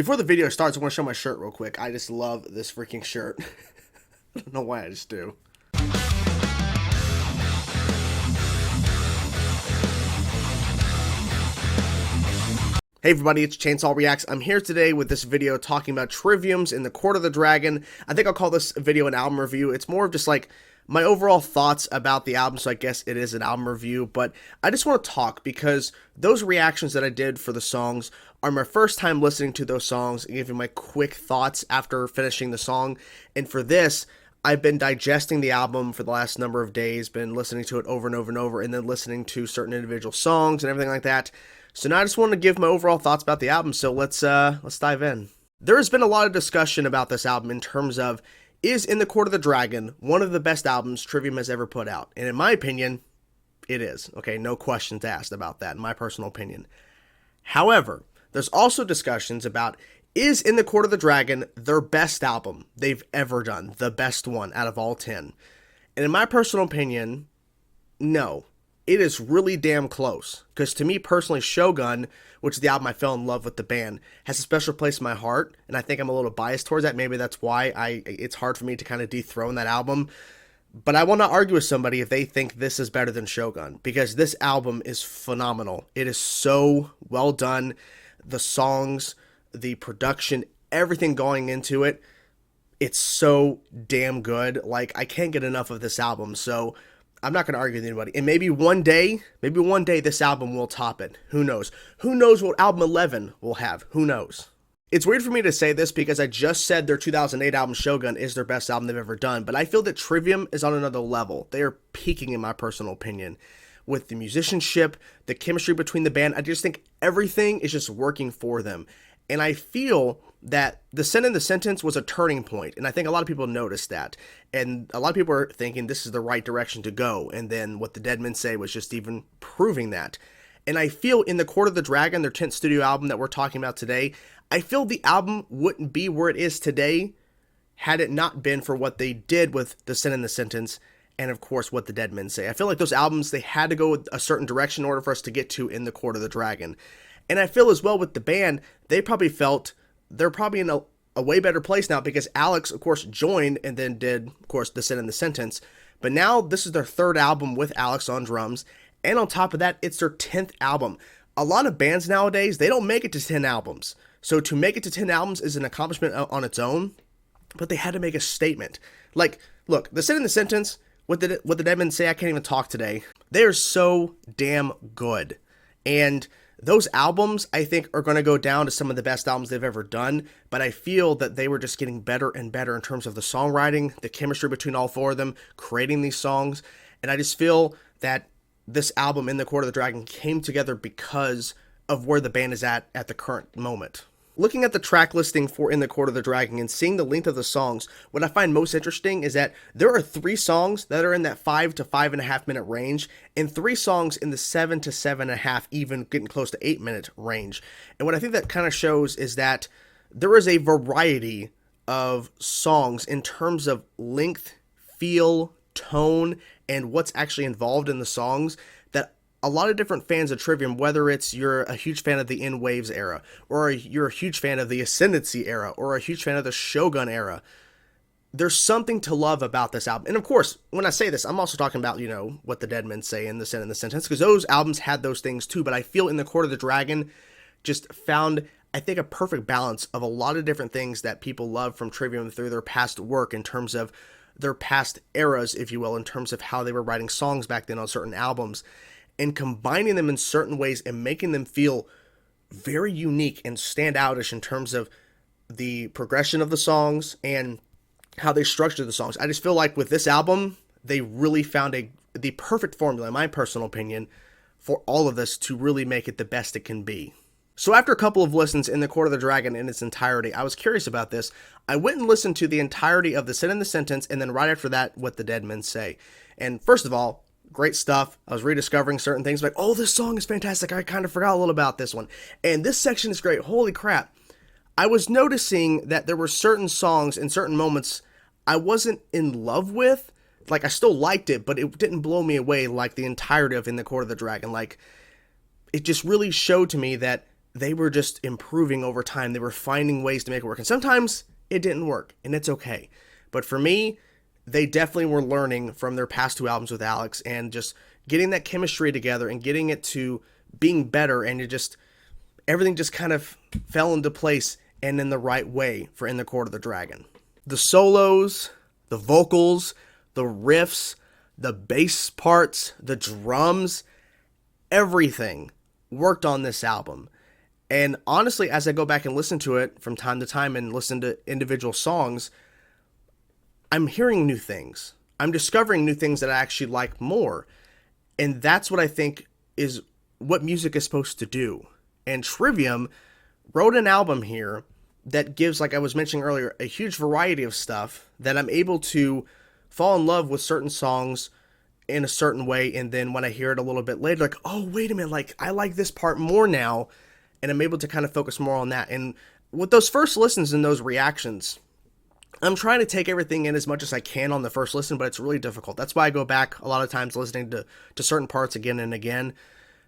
Before the video starts, I want to show my shirt real quick. I just love this freaking shirt. I don't know why, I just do. Hey everybody, it's Chainsaw Reacts. I'm here today with this video talking about Triviums in the Court of the Dragon. I think I'll call this video an album review. It's more of just like my overall thoughts about the album, so I guess it is an album review, but I just want to talk because those reactions that I did for the songs are my first time listening to those songs and giving my quick thoughts after finishing the song. And for this, I've been digesting the album for the last number of days, been listening to it over and over and over, and then listening to certain individual songs and everything like that. So now I just want to give my overall thoughts about the album, so let's dive in. There has been a lot of discussion about this album in terms of, is In the Court of the Dragon one of the best albums Trivium has ever put out? And in my opinion, it is. Okay, no questions asked about that, in my personal opinion. However, there's also discussions about, is In the Court of the Dragon their best album they've ever done? The best one out of all 10? And in my personal opinion, no. It is really damn close, because to me personally, Shogun, which is the album I fell in love with the band, has a special place in my heart, and I think I'm a little biased towards that. Maybe that's why it's hard for me to kind of dethrone that album, but I will not argue with somebody if they think this is better than Shogun, because this album is phenomenal. It is so well done. The songs, the production, everything going into it, it's so damn good. Like, I can't get enough of this album, so I'm not going to argue with anybody. And maybe one day this album will top it. Who knows? Who knows what album 11 will have? Who knows? It's weird for me to say this because I just said their 2008 album Shogun is their best album they've ever done, but I feel that Trivium is on another level. They are peaking in my personal opinion. With the musicianship, the chemistry between the band, I just think everything is just working for them. And I feel that The Sin in the Sentence was a turning point, and I think a lot of people noticed that. And a lot of people are thinking this is the right direction to go, and then What the Dead Men Say was just even proving that. And I feel In the Court of the Dragon, their 10th studio album that we're talking about today, I feel the album wouldn't be where it is today had it not been for what they did with The Sin in the Sentence, and of course What the Dead Men Say. I feel like those albums, they had to go a certain direction in order for us to get to In the Court of the Dragon. And I feel as well with the band, they probably felt they're probably in a way better place now because Alex, of course, joined and then did, of course, The Sin in the Sentence. But now this is their third album with Alex on drums. And on top of that, it's their 10th album. A lot of bands nowadays, they don't make it to 10 albums. So to make it to 10 albums is an accomplishment on its own. But they had to make a statement. Like, look, The Sin in the Sentence, what the Dead Men Say, I can't even talk today. They are so damn good. And those albums, I think, are going to go down to some of the best albums they've ever done, but I feel that they were just getting better and better in terms of the songwriting, the chemistry between all four of them, creating these songs, and I just feel that this album, In the Court of the Dragon, came together because of where the band is at the current moment. Looking at the track listing for In the Court of the Dragon and seeing the length of the songs, what I find most interesting is that there are 3 songs that are in that 5 to 5.5 minute range, and 3 songs in the 7 to 7.5, even getting close to 8 minute range. And what I think that kind of shows is that there is a variety of songs in terms of length, feel, tone, and what's actually involved in the songs that a lot of different fans of Trivium, whether it's you're a huge fan of the In Waves era, or you're a huge fan of the Ascendancy era, or a huge fan of the Shogun era, there's something to love about this album. And of course, when I say this, I'm also talking about, What the Dead Men Say and The Sin in the Sentence, because those albums had those things too, but I feel In the Court of the Dragon just found, I think, a perfect balance of a lot of different things that people love from Trivium through their past work in terms of their past eras, if you will, in terms of how they were writing songs back then on certain albums, and combining them in certain ways and making them feel very unique and stand outish in terms of the progression of the songs and how they structure the songs. I just feel like with this album, they really found the perfect formula, in my personal opinion, for all of this to really make it the best it can be. So after a couple of listens in the Court of the Dragon in its entirety, I was curious about this. I went and listened to the entirety of The Sin in the Sentence, and then right after that, What the Dead Men Say. And first of all, great stuff. I was rediscovering certain things like, oh, this song is fantastic. I kind of forgot a little about this one. And this section is great. Holy crap. I was noticing that there were certain songs in certain moments I wasn't in love with. Like, I still liked it, but it didn't blow me away like the entirety of In the Court of the Dragon. Like, it just really showed to me that they were just improving over time. They were finding ways to make it work. And sometimes it didn't work, and it's okay. But for me, they definitely were learning from their past two albums with Alex and just getting that chemistry together and getting it to being better, and everything just kind of fell into place and in the right way for In the Court of the Dragon. The solos, the vocals, the riffs, the bass parts, the drums, everything worked on this album. And honestly, as I go back and listen to it from time to time and listen to individual songs, I'm hearing new things. I'm discovering new things that I actually like more. And that's what I think is what music is supposed to do. And Trivium wrote an album here that gives, like I was mentioning earlier, a huge variety of stuff that I'm able to fall in love with certain songs in a certain way. And then when I hear it a little bit later, like, oh, wait a minute, like I like this part more now. And I'm able to kind of focus more on that. And with those first listens and those reactions, I'm trying to take everything in as much as I can on the first listen, but it's really difficult. That's why I go back a lot of times listening to certain parts again and again,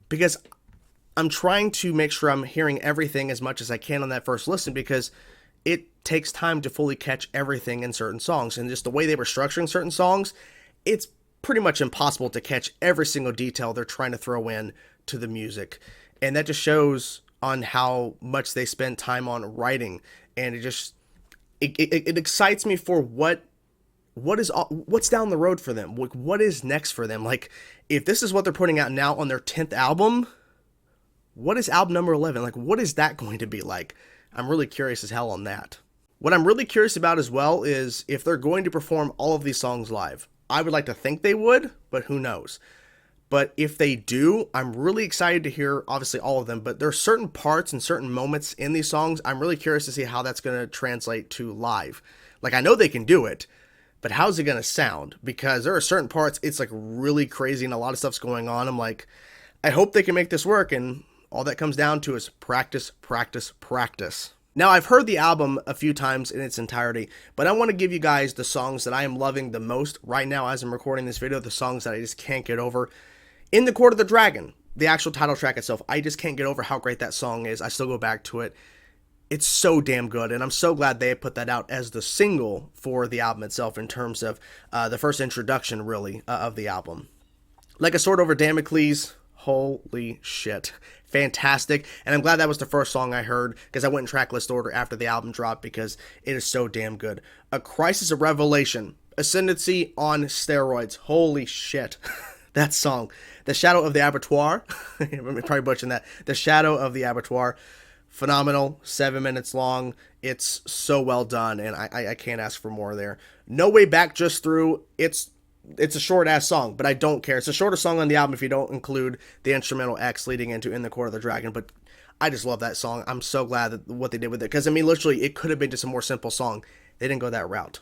because I'm trying to make sure I'm hearing everything as much as I can on that first listen, because it takes time to fully catch everything in certain songs. And just the way they were structuring certain songs, it's pretty much impossible to catch every single detail they're trying to throw in to the music. And that just shows on how much they spend time on writing. And it excites me for what's down the road for them. Like, what is next for them? Like, if this is what they're putting out now on their 10th album, what is album number 11? Like, what is that going to be like? I'm really curious as hell on that. What I'm really curious about as well is if they're going to perform all of these songs live. I would like to think they would, but who knows? But if they do, I'm really excited to hear, obviously, all of them. But there are certain parts and certain moments in these songs I'm really curious to see how that's going to translate to live. Like, I know they can do it, but how's it going to sound? Because there are certain parts, it's like really crazy and a lot of stuff's going on. I'm like, I hope they can make this work. And all that comes down to is practice, practice, practice. Now, I've heard the album a few times in its entirety, but I want to give you guys the songs that I am loving the most right now as I'm recording this video, the songs that I just can't get over. In the Court of the Dragon, the actual title track itself, I just can't get over how great that song is. I still go back to it. It's so damn good, and I'm so glad they put that out as the single for the album itself in terms of the first introduction, really, of the album. Like a Sword Over Damocles, holy shit. Fantastic. And I'm glad that was the first song I heard, because I went in tracklist order after the album dropped, because it is so damn good. A Crisis of Revelation, Ascendancy on steroids. Holy shit. That song. The Shadow of the Abattoir. I'm probably butchering that. The Shadow of the Abattoir. Phenomenal. 7 minutes long. It's so well done, and I can't ask for more there. No Way Back, Just Through. It's a short-ass song, but I don't care. It's a shorter song on the album if you don't include the instrumental X leading into In the Court of the Dragon, but I just love that song. I'm so glad that what they did with it, because, I mean, literally, it could have been just a more simple song. They didn't go that route.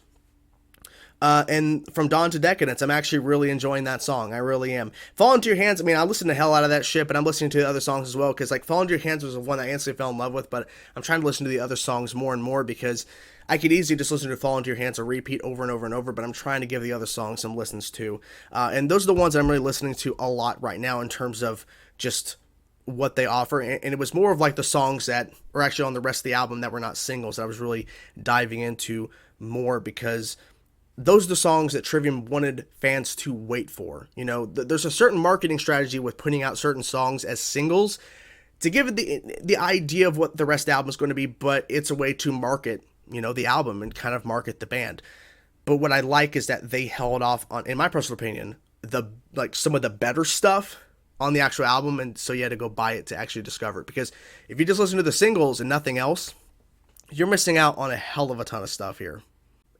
And From Dawn to Decadence, I'm actually really enjoying that song. I really am. Fall Into Your Hands, I mean, I listened the hell out of that shit, but I'm listening to the other songs as well, because, like, Fall Into Your Hands was the one that I instantly fell in love with, but I'm trying to listen to the other songs more and more, because I could easily just listen to Fall Into Your Hands or repeat over and over and over, but I'm trying to give the other songs some listens to. And those are the ones that I'm really listening to a lot right now in terms of just what they offer. And it was more of like the songs that are actually on the rest of the album that were not singles that I was really diving into more, because those are the songs that Trivium wanted fans to wait for. You know, there's a certain marketing strategy with putting out certain songs as singles to give it the idea of what the rest of the album is going to be, but it's a way to market, you know, the album and kind of market the band. But what I like is that they held off on, in my personal opinion, some of the better stuff on the actual album, and so you had to go buy it to actually discover it. Because if you just listen to the singles and nothing else, you're missing out on a hell of a ton of stuff here.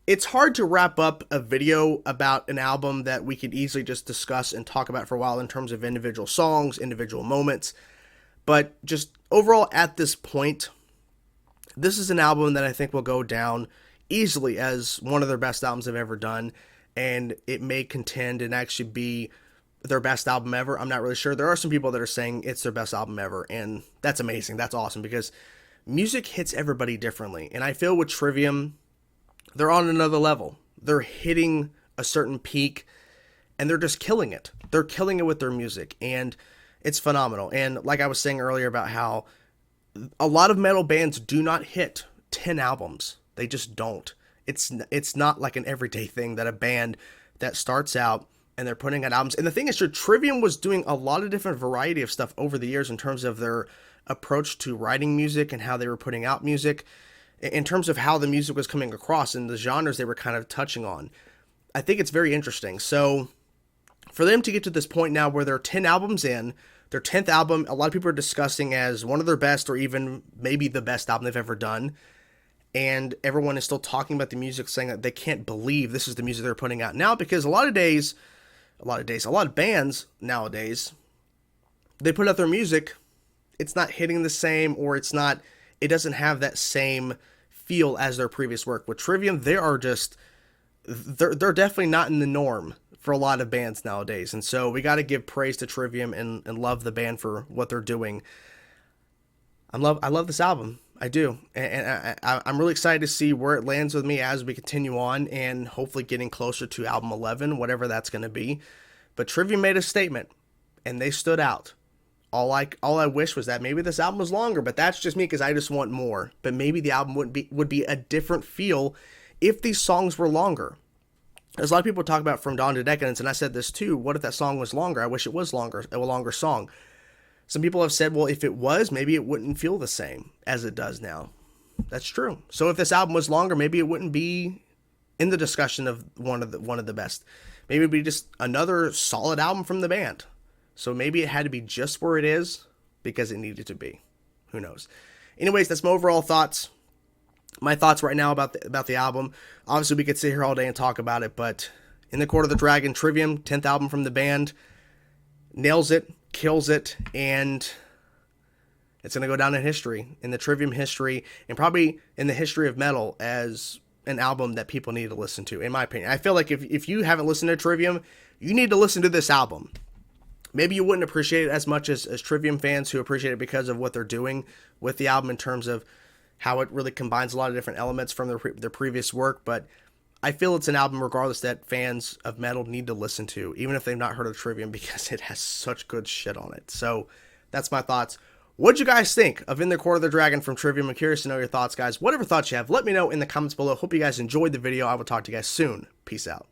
It's hard to wrap up a video about an album that we could easily just discuss and talk about for a while in terms of individual songs, individual moments. But just overall at this point, this is an album that I think will go down easily as one of their best albums they've ever done. And it may contend and actually be their best album ever. I'm not really sure. There are some people that are saying it's their best album ever. And that's amazing. That's awesome, because music hits everybody differently. And I feel with Trivium, they're on another level. They're hitting a certain peak, and they're just killing it. They're killing it with their music, and it's phenomenal. And like I was saying earlier about how A lot of metal bands do not hit 10 albums. They just don't. It's not like an everyday thing that a band that starts out and they're putting out albums. And the thing is, Trivium was doing a lot of different variety of stuff over the years in terms of their approach to writing music and how they were putting out music, in terms of how the music was coming across and the genres they were kind of touching on. I think it's very interesting. So for them to get to this point now where they're 10 albums in, their 10th album, a lot of people are discussing as one of their best or even maybe the best album they've ever done. And everyone is still talking about the music, saying that they can't believe this is the music they're putting out now, because a lot of bands nowadays, they put out their music, it's not hitting the same, or it doesn't have that same feel as their previous work. With Trivium, they're definitely not in the norm for a lot of bands nowadays. And so we got to give praise to Trivium and love the band for what they're doing. I love this album. I do. And I'm really excited to see where it lands with me as we continue on, and hopefully getting closer to album 11, whatever that's going to be. But Trivium made a statement, and they stood out. All I wish was that maybe this album was longer, but that's just me, because I just want more. But maybe the album would be a different feel if these songs were longer. There's a lot of people talk about From Dawn to Decadence, and I said this too. What if that song was longer? I wish it was longer, a longer song. Some people have said, well, if it was, maybe it wouldn't feel the same as it does now. That's true. So if this album was longer, maybe it wouldn't be in the discussion of one of the best. Maybe it'd be just another solid album from the band. So maybe it had to be just where it is because it needed to be. Who knows? Anyways, that's my overall thoughts. My thoughts right now about the album. Obviously, we could sit here all day and talk about it, but In the Court of the Dragon, Trivium, 10th album from the band, nails it, kills it, and it's going to go down in history, in the Trivium history, and probably in the history of metal as an album that people need to listen to, in my opinion. I feel like if you haven't listened to Trivium, you need to listen to this album. Maybe you wouldn't appreciate it as much as Trivium fans who appreciate it because of what they're doing with the album in terms of how it really combines a lot of different elements from their previous work, but I feel it's an album regardless that fans of metal need to listen to, even if they've not heard of Trivium, because it has such good shit on it. So that's my thoughts. What'd you guys think of In the Court of the Dragon from Trivium? I'm curious to know your thoughts, guys. Whatever thoughts you have, let me know in the comments below. Hope you guys enjoyed the video. I will talk to you guys soon. Peace out.